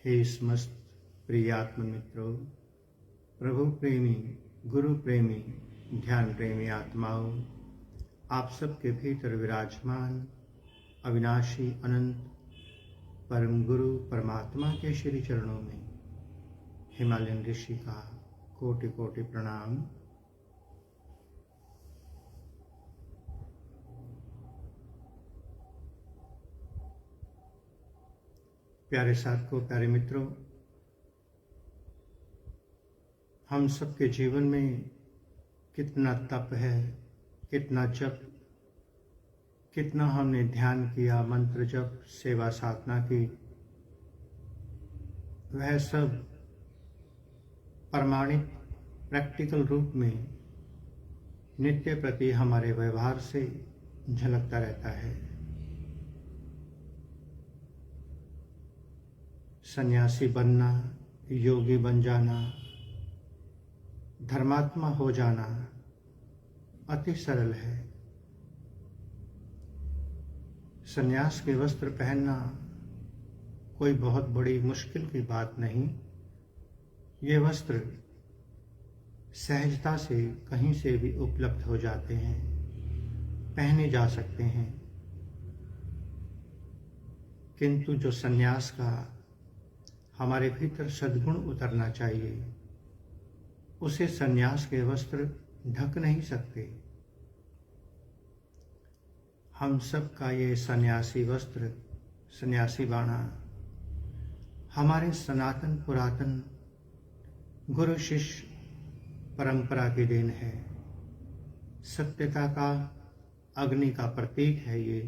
हे समस्त प्रिय आत्म मित्रों, प्रभु प्रेमी, गुरु प्रेमी, ध्यान प्रेमी आत्माओं, आप सबके भीतर विराजमान अविनाशी अनंत परम गुरु परमात्मा के श्री चरणों में हिमालयन ऋषि का कोटि कोटि प्रणाम। प्यारे साधकों, प्यारे मित्रों, हम सबके जीवन में कितना तप है, कितना जप, कितना हमने ध्यान किया, मंत्र जप, सेवा साधना की, वह सब प्रमाणित प्रैक्टिकल रूप में नित्य प्रति हमारे व्यवहार से झलकता रहता है। सन्यासी बनना, योगी बन जाना, धर्मात्मा हो जाना अति सरल है। सन्यास के वस्त्र पहनना कोई बहुत बड़ी मुश्किल की बात नहीं। ये वस्त्र सहजता से कहीं से भी उपलब्ध हो जाते हैं, पहने जा सकते हैं। किंतु जो सन्यास का हमारे भीतर सद्गुण उतरना चाहिए, उसे सन्यास के वस्त्र ढक नहीं सकते। हम सब का ये सन्यासी वस्त्र, सन्यासी बाणा हमारे सनातन पुरातन गुरु शिष्य परंपरा की देन है। सत्यता का अग्नि का प्रतीक है ये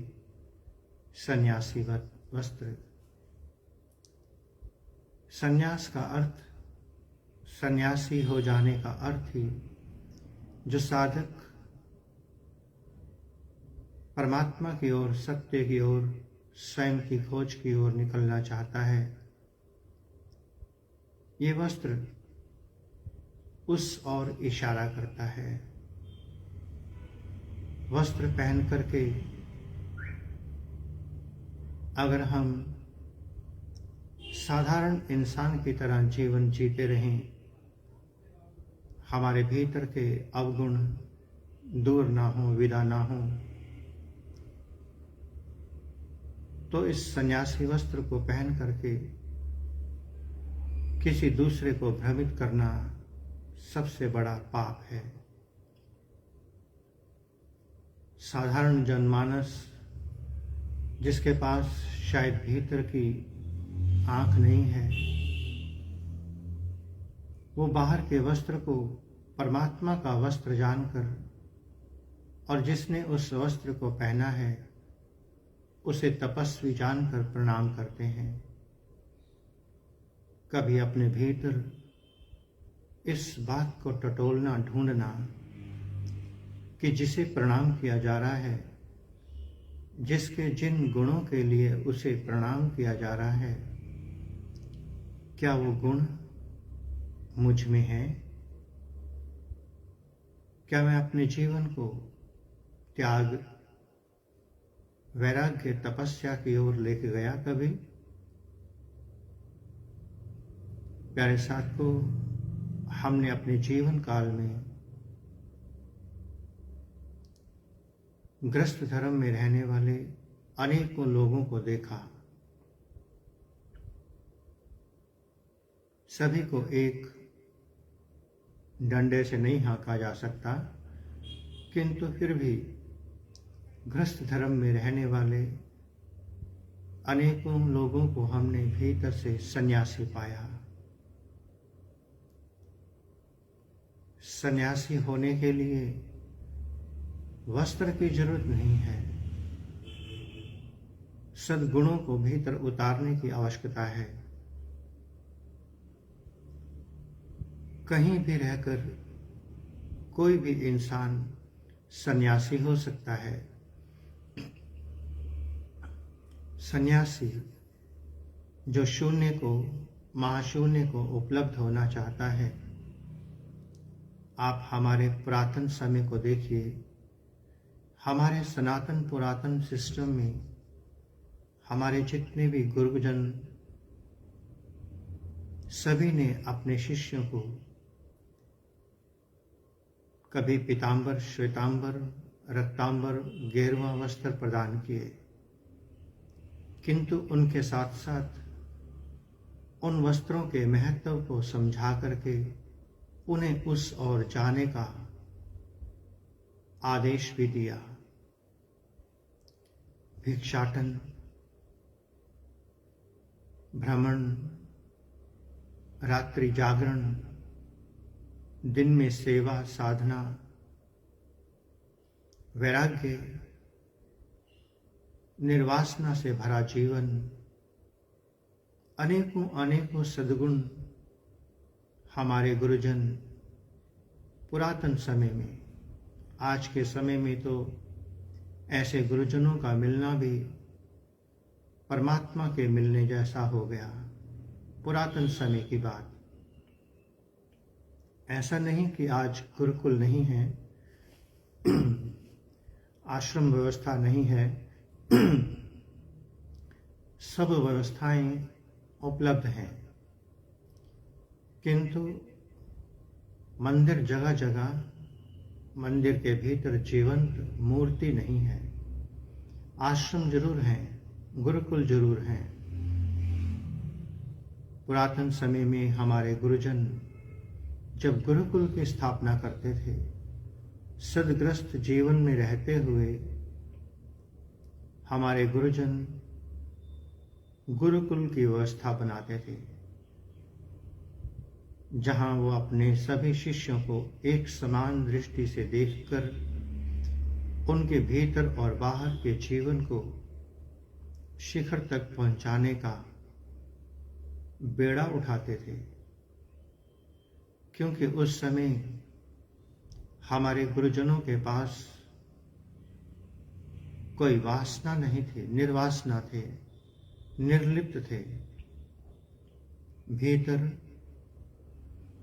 सन्यासी वस्त्र। सन्यास का अर्थ, सन्यासी हो जाने का अर्थ ही जो साधक परमात्मा की ओर, सत्य की ओर, स्वयं की खोज की ओर निकलना चाहता है, ये वस्त्र उस ओर इशारा करता है। वस्त्र पहन करके अगर हम साधारण इंसान की तरह जीवन जीते रहें, हमारे भीतर के अवगुण दूर ना हो, विदा ना हो, तो इस सन्यासी वस्त्र को पहन करके किसी दूसरे को भ्रमित करना सबसे बड़ा पाप है। साधारण जनमानस, जिसके पास शायद भीतर की आंख नहीं है, वो बाहर के वस्त्र को परमात्मा का वस्त्र जानकर, और जिसने उस वस्त्र को पहना है उसे तपस्वी जानकर प्रणाम करते हैं। कभी अपने भीतर इस बात को टटोलना, ढूंढना कि जिसे प्रणाम किया जा रहा है, जिसके जिन गुणों के लिए उसे प्रणाम किया जा रहा है, क्या वो गुण मुझ में है? क्या मैं अपने जीवन को त्याग, वैराग्य, तपस्या की ओर लेके गया कभी? प्यारे साथियों, हमने अपने जीवन काल में ग्रस्त धर्म में रहने वाले अनेकों लोगों को देखा। सभी को एक डंडे से नहीं हाँका जा सकता, किंतु फिर भी ग्रस्त धर्म में रहने वाले अनेकों लोगों को हमने भीतर से सन्यासी पाया। सन्यासी होने के लिए वस्त्र की जरूरत नहीं है, सद्गुणों को भीतर उतारने की आवश्यकता है। कहीं भी रहकर कोई भी इंसान सन्यासी हो सकता है। सन्यासी जो शून्य को, महाशून्य को उपलब्ध होना चाहता है। आप हमारे पुरातन समय को देखिए, हमारे सनातन पुरातन सिस्टम में हमारे जितने भी गुरुजन सभी ने अपने शिष्यों को कभी पीतांबर, श्वेतांबर, रक्तांबर, गेरुआ वस्त्र प्रदान किए, किंतु उनके साथ साथ उन वस्त्रों के महत्व को समझा करके उन्हें उस ओर जाने का आदेश भी दिया। भिक्षाटन, भ्रमण, रात्रि जागरण, दिन में सेवा साधना, वैराग्य, निर्वासना से भरा जीवन, अनेकों अनेकों सद्गुण हमारे गुरुजन पुरातन समय में, आज के समय में तो ऐसे गुरुजनों का मिलना भी परमात्मा के मिलने जैसा हो गया। पुरातन समय की बात, ऐसा नहीं कि आज गुरुकुल नहीं है, आश्रम व्यवस्था नहीं है, सब व्यवस्थाएं उपलब्ध हैं, किंतु मंदिर जगह जगह, मंदिर के भीतर जीवंत मूर्ति नहीं है। आश्रम जरूर हैं, गुरुकुल जरूर हैं। पुरातन समय में हमारे गुरुजन जब गुरुकुल की स्थापना करते थे, सदग्रस्त जीवन में रहते हुए हमारे गुरुजन गुरुकुल की व्यवस्था बनाते थे, जहां वो अपने सभी शिष्यों को एक समान दृष्टि से देखकर उनके भीतर और बाहर के जीवन को शिखर तक पहुंचाने का बेड़ा उठाते थे। क्योंकि उस समय हमारे गुरुजनों के पास कोई वासना नहीं थी, निर्वासना थे, निर्लिप्त थे, भीतर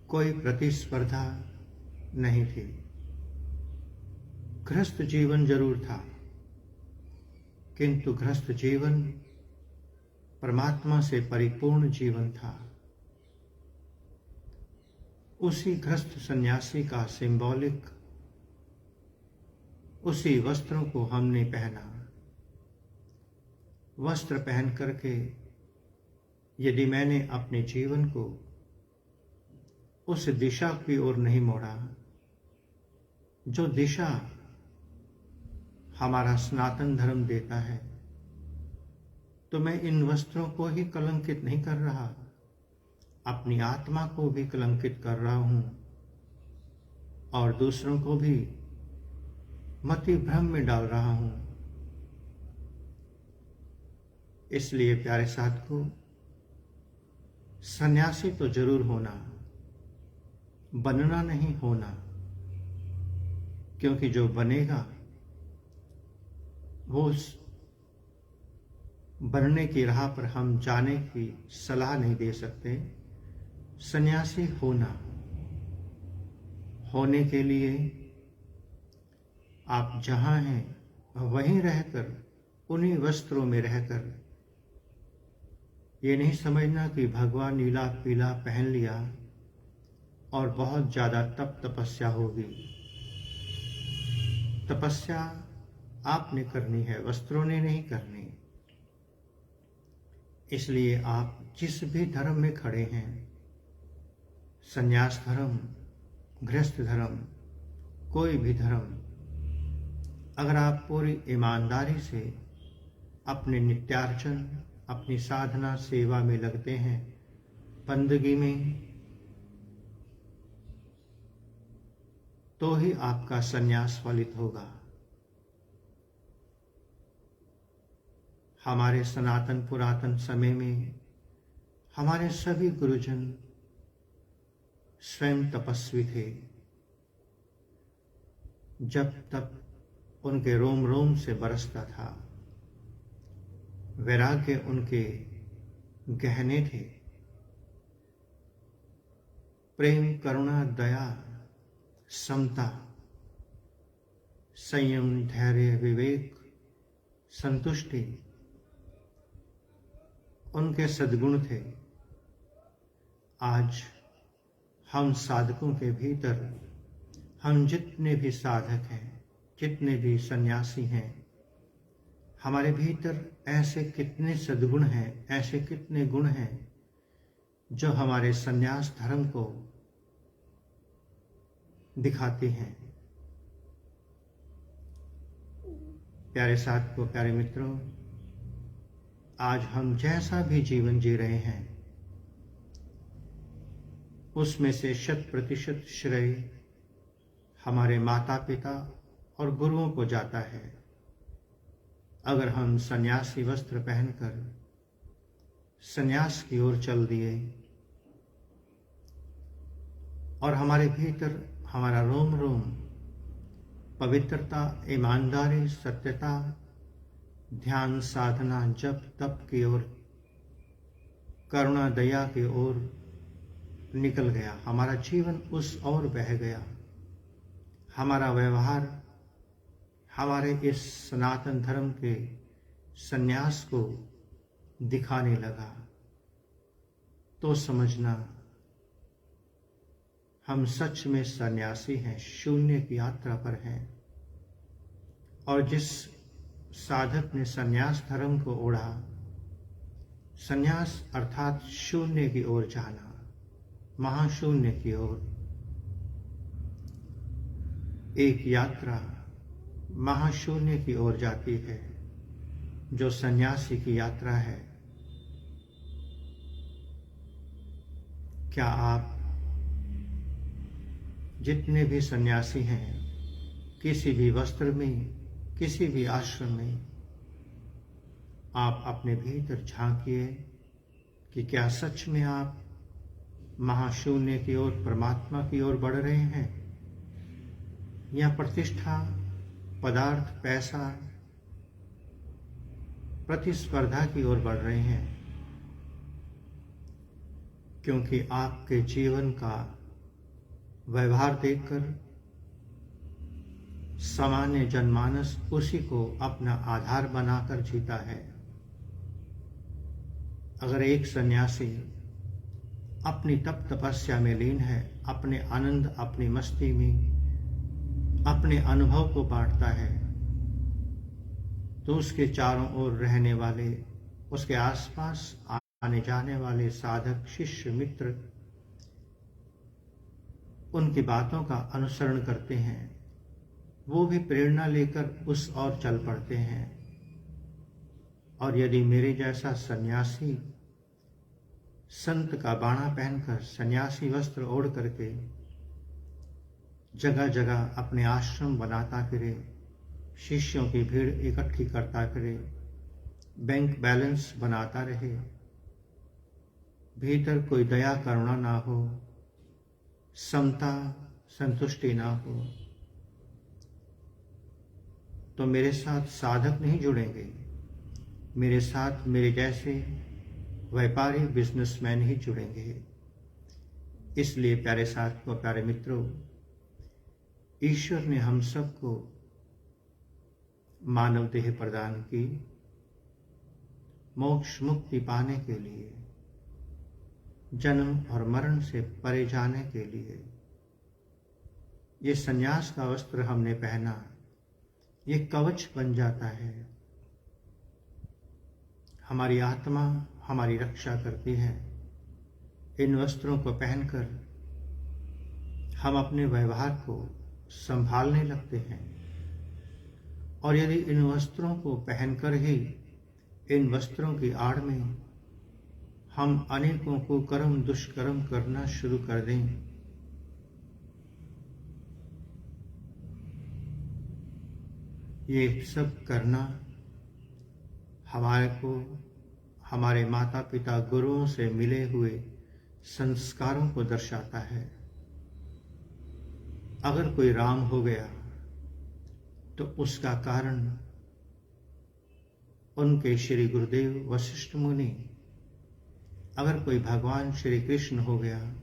कोई प्रतिस्पर्धा नहीं थी। गृहस्थ जीवन जरूर था, किंतु गृहस्थ जीवन परमात्मा से परिपूर्ण जीवन था। उसी गृहस्थ सन्यासी का सिंबॉलिक उसी वस्त्रों को हमने पहना। वस्त्र पहन करके यदि मैंने अपने जीवन को उस दिशा की ओर नहीं मोड़ा जो दिशा हमारा सनातन धर्म देता है, तो मैं इन वस्त्रों को ही कलंकित नहीं कर रहा, अपनी आत्मा को भी कलंकित कर रहा हूं और दूसरों को भी मति भ्रम में डाल रहा हूं। इसलिए प्यारे साथियों, सन्यासी तो जरूर होना, बनना नहीं होना, क्योंकि जो बनेगा वो बनने की राह पर हम जाने की सलाह नहीं दे सकते। सन्यासी होने के लिए आप जहां हैं वहीं रहकर, उन्हीं वस्त्रों में रहकर, ये नहीं समझना कि भगवान नीला पीला पहन लिया और बहुत ज्यादा तपस्या होगी। तपस्या आपने करनी है, वस्त्रों ने नहीं करनी। इसलिए आप जिस भी धर्म में खड़े हैं, संन्यास धर्म, गृहस्थ धर्म, कोई भी धर्म, अगर आप पूरी ईमानदारी से अपने नित्यार्चन, अपनी साधना सेवा में लगते हैं, बंदगी में, तो ही आपका संन्यास फलित होगा। हमारे सनातन पुरातन समय में हमारे सभी गुरुजन स्वयं तपस्वी थे। जब तक उनके रोम रोम से बरसता था, वैराग्य उनके गहने थे। प्रेम, करुणा, दया, समता, संयम, धैर्य, विवेक, संतुष्टि उनके सद्गुण थे। आज हम साधकों के भीतर, हम जितने भी साधक हैं, जितने भी सन्यासी हैं, हमारे भीतर ऐसे कितने सद्गुण हैं, ऐसे कितने गुण हैं जो हमारे सन्यास धर्म को दिखाते हैं। प्यारे साथियों, प्यारे मित्रों, आज हम जैसा भी जीवन जी रहे हैं उसमें से 100% श्रेय हमारे माता पिता और गुरुओं को जाता है। अगर हम सन्यासी वस्त्र पहनकर सन्यास की ओर चल दिए और हमारे भीतर हमारा रोम रोम पवित्रता, ईमानदारी, सत्यता, ध्यान, साधना, जप, तप की ओर, करुणा, दया की ओर निकल गया, हमारा जीवन उस ओर बह गया, हमारा व्यवहार हमारे इस सनातन धर्म के सन्यास को दिखाने लगा, तो समझना हम सच में सन्यासी हैं, शून्य की यात्रा पर हैं। और जिस साधक ने सन्यास धर्म को ओढ़ा, सन्यास अर्थात शून्य की ओर जाना, महाशून्य की ओर, एक यात्रा महाशून्य की ओर जाती है जो सन्यासी की यात्रा है। क्या आप जितने भी सन्यासी हैं, किसी भी वस्त्र में, किसी भी आश्रम में, आप अपने भीतर झांकिए कि क्या सच में आप महाशून्य की ओर, परमात्मा की ओर बढ़ रहे हैं, या प्रतिष्ठा, पदार्थ, पैसा, प्रतिस्पर्धा की ओर बढ़ रहे हैं। क्योंकि आपके जीवन का व्यवहार देखकर सामान्य जनमानस उसी को अपना आधार बनाकर जीता है। अगर एक सन्यासी अपनी तप तपस्या में लीन है, अपने आनंद, अपनी मस्ती में अपने अनुभव को बांटता है, तो उसके चारों ओर रहने वाले, उसके आसपास आने जाने वाले साधक, शिष्य, मित्र उनकी बातों का अनुसरण करते हैं, वो भी प्रेरणा लेकर उस ओर चल पड़ते हैं। और यदि मेरे जैसा सन्यासी संत का बाणा पहनकर, सन्यासी वस्त्र ओढ़ करके जगह जगह अपने आश्रम बनाता फिरे, शिष्यों की भीड़ इकट्ठी करता फिरे, बैंक बैलेंस बनाता रहे, भीतर कोई दया करुणा ना हो, समता संतुष्टि ना हो, तो मेरे साथ साधक नहीं जुड़ेंगे, मेरे साथ मेरे जैसे व्यापारी, बिजनेसमैन ही जुड़ेंगे। इसलिए प्यारे साथियों, प्यारे मित्रों, ईश्वर ने हम सबको मानव देह प्रदान की मोक्ष मुक्ति पाने के लिए, जन्म और मरण से परे जाने के लिए। ये सन्यास का वस्त्र हमने पहना, ये कवच बन जाता है, हमारी आत्मा हमारी रक्षा करती है। इन वस्त्रों को पहनकर हम अपने व्यवहार को संभालने लगते हैं, और यदि इन वस्त्रों को पहनकर ही, इन वस्त्रों की आड़ में हम अनेकों को कर्म, दुष्कर्म करना शुरू कर दें, ये सब करना हमारे को हमारे माता पिता, गुरुओं से मिले हुए संस्कारों को दर्शाता है। अगर कोई राम हो गया तो उसका कारण उनके श्री गुरुदेव वशिष्ठ मुनि, अगर कोई भगवान श्री कृष्ण हो गया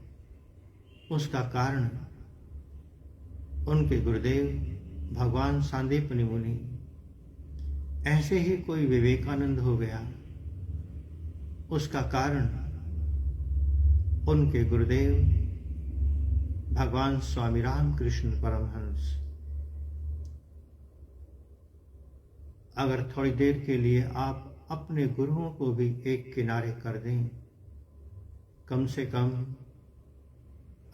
उसका कारण उनके गुरुदेव भगवान सांदीपनि मुनि, ऐसे ही कोई विवेकानंद हो गया उसका कारण उनके गुरुदेव भगवान स्वामी रामकृष्ण परमहंस अगर थोड़ी देर के लिए आप अपने गुरुओं को भी एक किनारे कर दें, कम से कम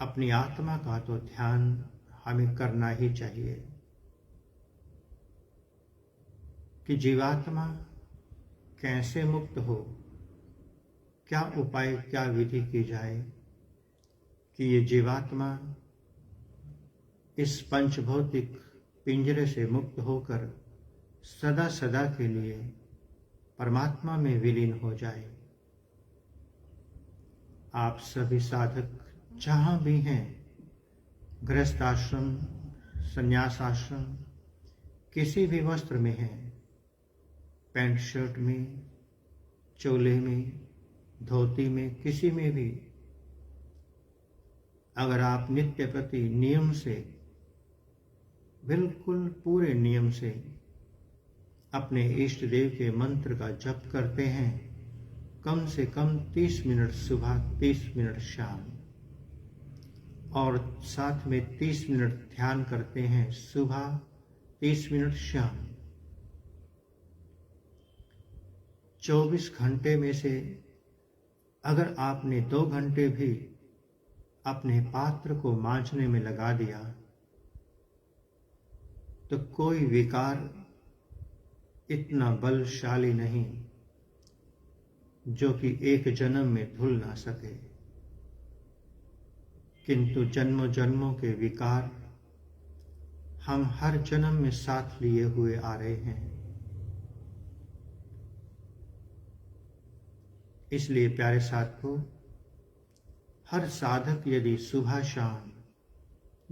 अपनी आत्मा का तो ध्यान हमें करना ही चाहिए कि जीवात्मा कैसे मुक्त हो, क्या उपाय, क्या विधि की जाए कि ये जीवात्मा इस पंचभौतिक पिंजरे से मुक्त होकर सदा सदा के लिए परमात्मा में विलीन हो जाए। आप सभी साधक जहाँ भी हैं, गृहस्थ आश्रम, संन्यास आश्रम, किसी भी वस्त्र में हैं, पैंट शर्ट में, चोले में, धोती में, किसी में भी, अगर आप नित्य प्रति नियम से, बिल्कुल पूरे नियम से अपने इष्ट देव के मंत्र का जप करते हैं, कम से कम 30 मिनट सुबह, 30 मिनट शाम, और साथ में 30 मिनट ध्यान करते हैं सुबह, 30 मिनट शाम, 24 घंटे में से अगर आपने 2 घंटे भी अपने पात्र को मांझने में लगा दिया तो कोई विकार इतना बलशाली नहीं जो कि एक जन्म में धुल ना सके, किंतु जन्मों जन्मों के विकार हम हर जन्म में साथ लिए हुए आ रहे हैं। इसलिए प्यारे साथियों, हर साधक यदि सुबह शाम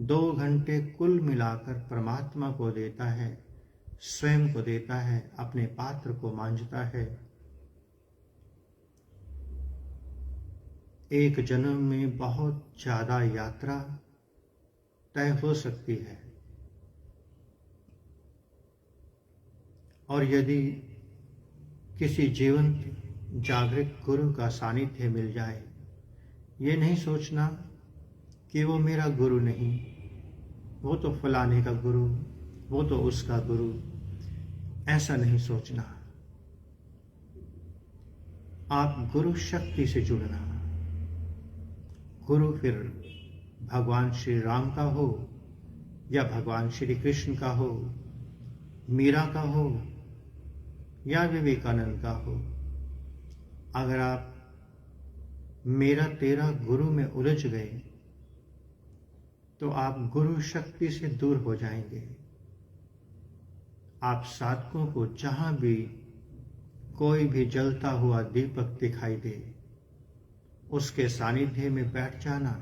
2 घंटे कुल मिलाकर परमात्मा को देता है, स्वयं को देता है, अपने पात्र को मांझता है, एक जन्म में बहुत ज्यादा यात्रा तय हो सकती है। और यदि किसी जीवंत जागृत गुरु का सानिध्य मिल जाए, ये नहीं सोचना कि वो मेरा गुरु नहीं, वो तो फलाने का गुरु, वो तो उसका गुरु, ऐसा नहीं सोचना। आप गुरु शक्ति से जुड़ना। गुरु फिर भगवान श्री राम का हो या भगवान श्री कृष्ण का हो, मीरा का हो या विवेकानंद का हो, अगर आप मेरा तेरा गुरु में उलझ गए तो आप गुरु शक्ति से दूर हो जाएंगे। आप साधकों को जहां भी कोई भी जलता हुआ दीपक दिखाई दे, उसके सानिध्य में बैठ जाना,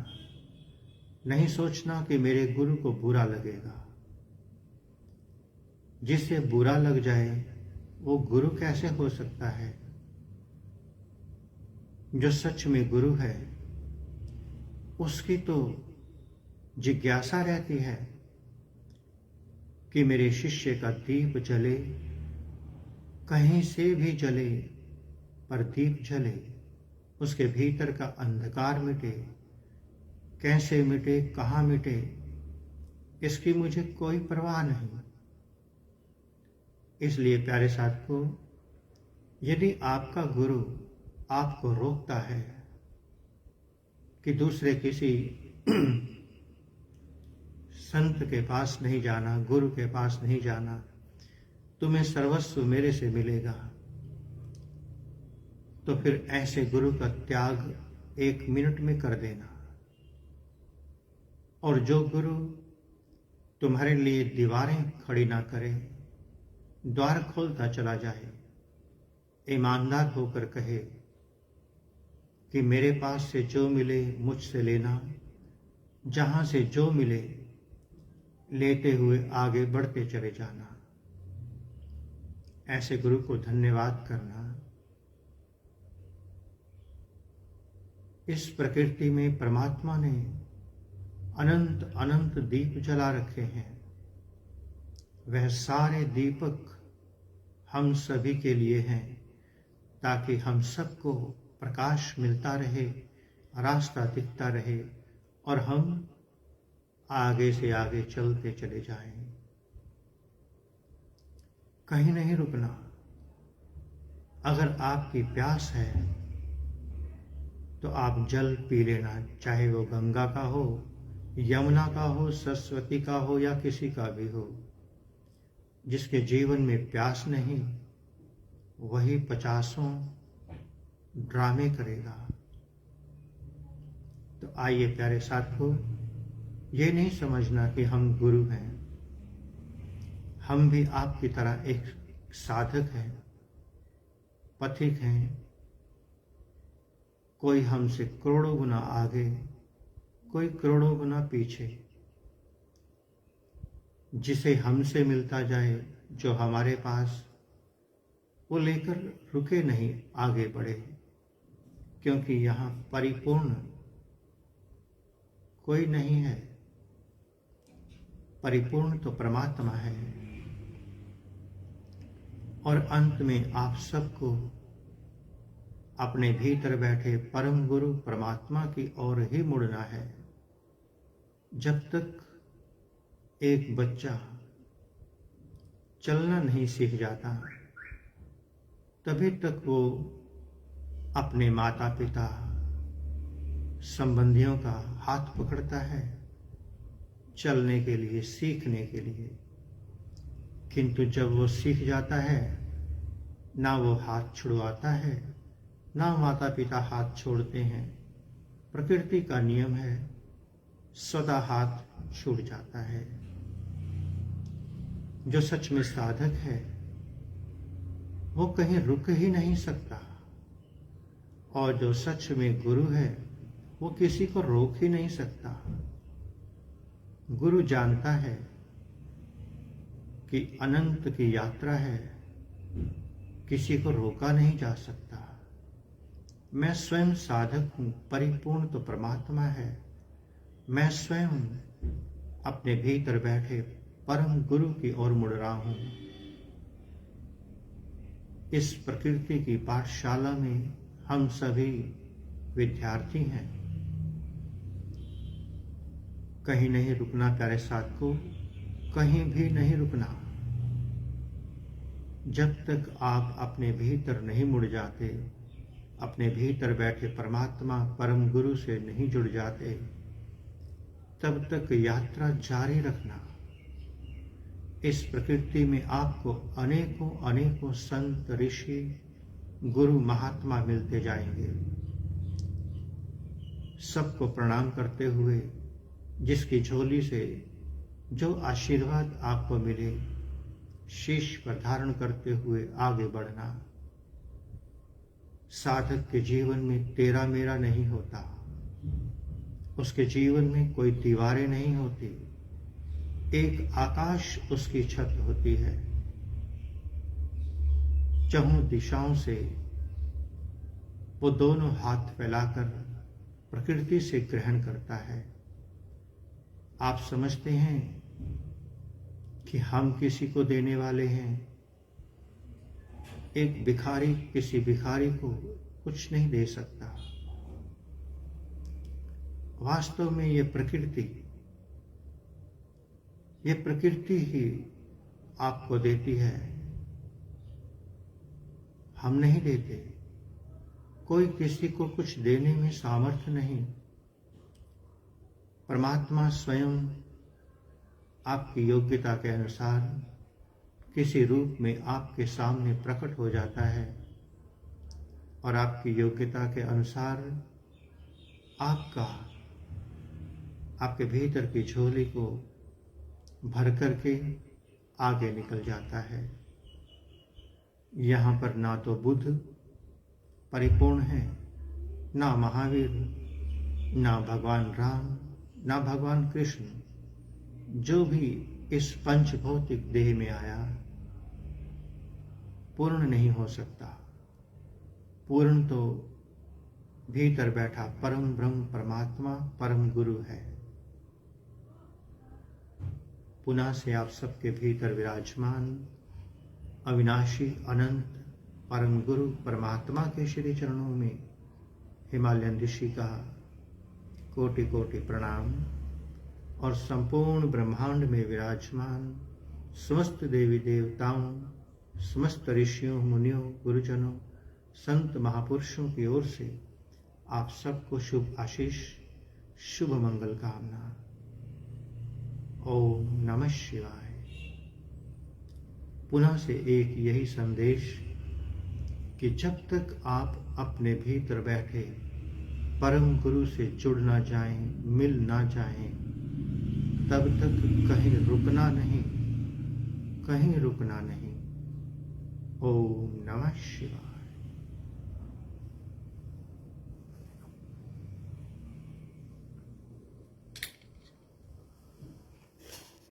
नहीं सोचना कि मेरे गुरु को बुरा लगेगा। जिसे बुरा लग जाए वो गुरु कैसे हो सकता है? जो सच में गुरु है उसकी तो जिज्ञासा रहती है कि मेरे शिष्य का दीप जले, कहीं से भी जले, पर दीप जले, उसके भीतर का अंधकार मिटे। कैसे मिटे, कहाँ मिटे, इसकी मुझे कोई परवाह नहीं। इसलिए प्यारे साथियों, यदि आपका गुरु आपको रोकता है कि दूसरे किसी संत के पास नहीं जाना, गुरु के पास नहीं जाना, तुम्हें सर्वस्व मेरे से मिलेगा, तो फिर ऐसे गुरु का त्याग 1 मिनट में कर देना। और जो गुरु तुम्हारे लिए दीवारें खड़ी ना करे, द्वार खोलता चला जाए, ईमानदार होकर कहे कि मेरे पास से जो मिले मुझसे लेना, जहां से जो मिले लेते हुए आगे बढ़ते चले जाना, ऐसे गुरु को धन्यवाद करना। इस प्रकृति में परमात्मा ने अनंत अनंत दीप जला रखे हैं। वह सारे दीपक हम सभी के लिए हैं, ताकि हम सबको प्रकाश मिलता रहे रास्ता दिखता रहे और हम आगे से आगे चलते चले जाएं। कहीं नहीं रुकना। अगर आपकी प्यास है तो आप जल पी लेना, चाहे वो गंगा का हो, यमुना का हो, सरस्वती का हो या किसी का भी हो। जिसके जीवन में प्यास नहीं, वही 50 ड्रामे करेगा। तो आइए प्यारे साथियों, ये नहीं समझना कि हम गुरु हैं। हम भी आपकी तरह एक साधक हैं, पथिक हैं। कोई हमसे करोड़ों गुना आगे, कोई करोड़ों गुना पीछे। जिसे हमसे मिलता जाए, जो हमारे पास, वो लेकर रुके नहीं, आगे बढ़े। क्योंकि यहाँ परिपूर्ण कोई नहीं है। परिपूर्ण तो परमात्मा है। और अंत में आप सबको अपने भीतर बैठे परम गुरु परमात्मा की ओर ही मुड़ना है। जब तक एक बच्चा चलना नहीं सीख जाता, तभी तक वो अपने माता पिता, संबंधियों का हाथ पकड़ता है चलने के लिए, सीखने के लिए। किंतु जब वो सीख जाता है, ना वो हाथ छुड़वाता है, ना माता पिता हाथ छोड़ते हैं। प्रकृति का नियम है, स्वतः हाथ छूट जाता है। जो सच में साधक है, वो कहीं रुक ही नहीं सकता। और जो सच में गुरु है, वो किसी को रोक ही नहीं सकता। गुरु जानता है कि अनंत की यात्रा है, किसी को रोका नहीं जा सकता। मैं स्वयं साधक हूं, परिपूर्ण तो परमात्मा है। मैं स्वयं अपने भीतर बैठे परम गुरु की ओर मुड़ रहा हूं। इस प्रकृति की पाठशाला में हम सभी विद्यार्थी हैं। कहीं नहीं रुकना प्यारे साथियों, कहीं भी नहीं रुकना। जब तक आप अपने भीतर नहीं मुड़ जाते, अपने भीतर बैठे परमात्मा परम गुरु से नहीं जुड़ जाते, तब तक यात्रा जारी रखना। इस प्रकृति में आपको अनेकों अनेकों संत, ऋषि, गुरु, महात्मा मिलते जाएंगे। सबको प्रणाम करते हुए, जिसकी झोली से जो आशीर्वाद आपको मिले, शीश पर धारण करते हुए आगे बढ़ना। साधक के जीवन में तेरा मेरा नहीं होता। उसके जीवन में कोई दीवारें नहीं होती। एक आकाश उसकी छत होती है। चहुं दिशाओं से वो दोनों हाथ फैलाकर प्रकृति से ग्रहण करता है। आप समझते हैं कि हम किसी को देने वाले हैं। एक भिखारी किसी भिखारी को कुछ नहीं दे सकता। वास्तव में ये प्रकृति ही आपको देती है। हम नहीं देते। कोई किसी को कुछ देने में सामर्थ्य नहीं। परमात्मा स्वयं आपकी योग्यता के अनुसार किसी रूप में आपके सामने प्रकट हो जाता है और आपकी योग्यता के अनुसार आपके भीतर की झोली को भर करके आगे निकल जाता है। यहाँ पर ना तो बुद्ध परिपूर्ण है, ना महावीर, ना भगवान राम, ना भगवान कृष्ण। जो भी इस पंच भौतिक देह में आया, पूर्ण नहीं हो सकता। पूर्ण तो भीतर बैठा परम ब्रह्म परमात्मा परम गुरु है। पुनः से आप सबके भीतर विराजमान अविनाशी अनंत परम गुरु परमात्मा के श्री चरणों में हिमालयन ऋषि का कोटि कोटि प्रणाम। और संपूर्ण ब्रह्मांड में विराजमान समस्त देवी देवताओं, समस्त ऋषियों, मुनियों, गुरुजनों, संत महापुरुषों की ओर से आप सबको शुभ आशीष, शुभ मंगल कामना। ओम नमः शिवाय। पुनः से एक यही संदेश कि जब तक आप अपने भीतर बैठे परम गुरु से जुड़ ना जाएं, मिल ना जाएं, तब तक कहीं रुकना नहीं, कहीं रुकना नहीं। ओम नमः शिवाय।